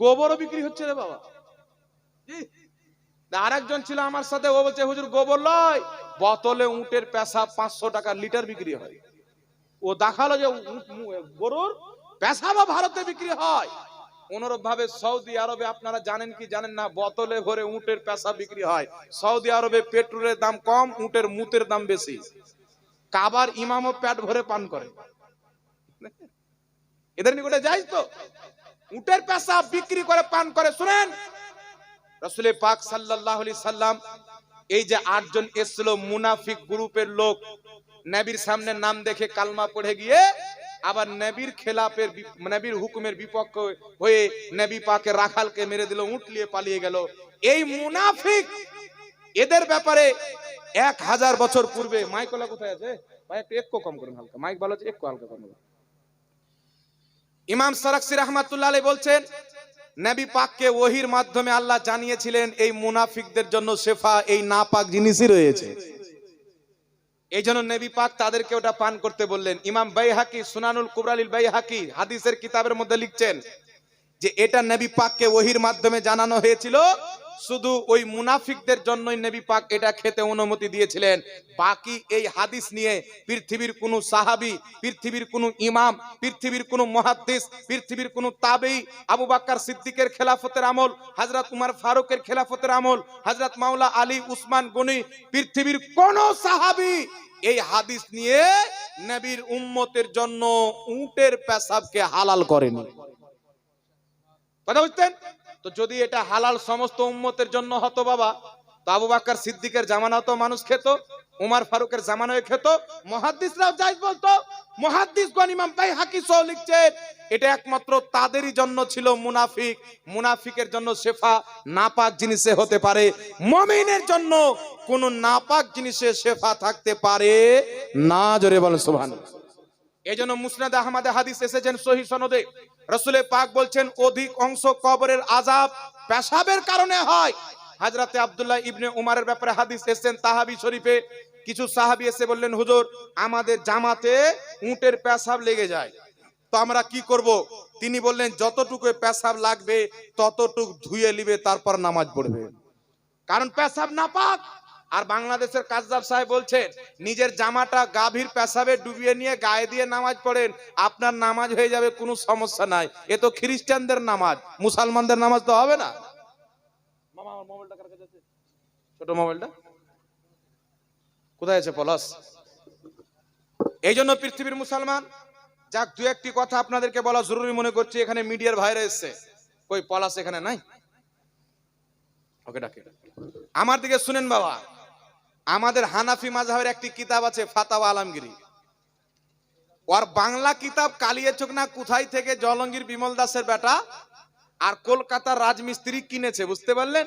গোবরও বিক্রি হচ্ছে রে বাবা। আরেকজন ছিল আমার সাথে, ও বলছে হুজুর গোবর লয়, বোতলে উটের পেশাব 500 টাকা লিটার বিক্রি হয়। ও দেখালো যে গরুর পেশাবও ভারতে বিক্রি হয়। অনুরূপ ভাবে সৌদি আরবে আপনারা জানেন কি জানেন না, বোতলে ভরে উটের পেশাব বিক্রি হয়। সৌদি আরবে পেট্রোলের দাম কম, উটের মুতের দাম বেশি। কাবার ইমামও পেট ভরে পান করে। এদের নিকটে যাই তো উটের পেশাব বিক্রি করে পান করে। শুনেন, রাসূল পাক সাল্লাল্লাহু আলাইহি সাল্লাম এই যে 8 জন এসেছিল মুনাফিক গ্রুপের লোক, নবীর সামনে নাম দেখে কালমা পড়ে গিয়ে আবার নবীর খেলাফের নবীর হুকুমের বিপক্ষে হয়ে নবী পাকের রাখালকে মেরে দিল, উট নিয়ে পালিয়ে গেল। এই মুনাফিক, এদের ব্যাপারে 1000 বছর পূর্বে, মাইকলা কোথায় আছে ভাই? একটু কম করুন, হালকা মাইক ভালো আছে, একটু হালকা করুন। ইমাম সারাকসি রাহমাতুল্লাহ আলাইহি বলছেন, নবী পাককে ওহির মাধ্যমে আল্লাহ জানিয়েছিলেন এই মুনাফিকদের জন্য শেফা এই নাপাক জিনিসই রয়েছে। এই জন্য নবী পাক তাদেরকে ওটা পান করতে বললেন। ইমাম বাইহাকি সুনানুল কুবরালিল বাইহাকি হাদিসের কিতাবের মধ্যে লিখছেন যে এটা নবী পাককে ওহির মাধ্যমে জানানো হয়েছিল, শুধু ওই মুনাফিকদের জন্যই নবী পাক এটা খেতে অনুমতি দিয়েছিলেন। বাকি এই হাদিস নিয়ে পৃথিবীর কোন সাহাবী, পৃথিবীর কোন ইমাম, পৃথিবীর কোন মুহাদ্দিস, পৃথিবীর কোন তাবেঈ, আবু বকর সিদ্দিকের খেলাফতের আমল, হযরত উমর ফারুকের খেলাফতের আমল, হযরত মাওলা আলী, উসমান গনি, পৃথিবীর কোন সাহাবী এই হাদিস নিয়ে নবীর উম্মতের জন্য উটের পেশাবকে হালাল করেনি। কথা বুঝছেন? তো যদি এটা হালাল সমস্ত উম্মতের জন্য হতো বাবা, তো আবু বকর সিদ্দিকের জামানাও তো মানুষ খেত, উমর ফারুকের জামানায় খেত, মুহাদ্দিসরাও জায়েজ বলতো। মুহাদ্দিসগণ ইমাম বাইহাকি সহ লিখছেন এটা একমাত্র তাদেরই জন্য ছিল মুনাফিক। মুনাফিকের জন্য শেফা নাপাক জিনিসে হতে পারে, মুমিনের জন্য কোন নাপাক জিনিসে শেফা থাকতে পারে না। জোরে বলেন সুবহানাল্লাহ। এজন্য মুসনাদ আহমদে হাদিস এসেছেন সহিহ সনদে, রাসূল পাক বলছেন অধিক অংশ কবরের আযাব পেশাবের কারণে হয়। হযরতে আব্দুল্লাহ ইবনে উমারের ব্যাপারে হাদিস এসেছেন তাহাবি শরীফে। কিছু সাহাবী এসে বললেন, হুজুর আমাদের জামাতে উটের পেশাব লেগে যায়, তো আমরা কি করব? তিনি বললেন যতটুকু পেশাব লাগবে ততটুকু ধুয়ে নিবে, তারপর নামাজ পড়বে, কারণ পেশাব নাপাক। আর বাংলাদেশের কাজদার সাহেব বলছেন নিজের জামাটা গাভীর পেশাবে ডুবিয়ে নিয়ে গায়ে দিয়ে নামাজ পড়েন, আপনার নামাজ হয়ে যাবে, কোনো সমস্যা নাই। এ তো খ্রিস্টানদের নামাজ, মুসলমানদের নামাজ তো হবে না। মামা আমার মোবাইলটা কার কাছে আছে? ছোট মোবাইলটা কোথায় আছে? পলাশ। এই জন্য পৃথিবীর মুসলমান, যাক দু একটি কথা আপনাদেরকে বলা জরুরি মনে করছি। এখানে মিডিয়ার ভাইরা এসছে, কই পলাশ এখানে নাই? ওকে ডাকে। আমার দিকে শুনেন বাবা, আমাদের হানাফি মাযহাবের একটি কিতাব আছে ফাতাওয়া আলমগীরি, ওর বাংলা কিতাব কালিয়াচক না কোথায় থেকে জলঙ্গির বিমল দাসের বেটা আর কলকাতার রাজমিস্ত্রি কিনেছে, বুঝতে পারলেন?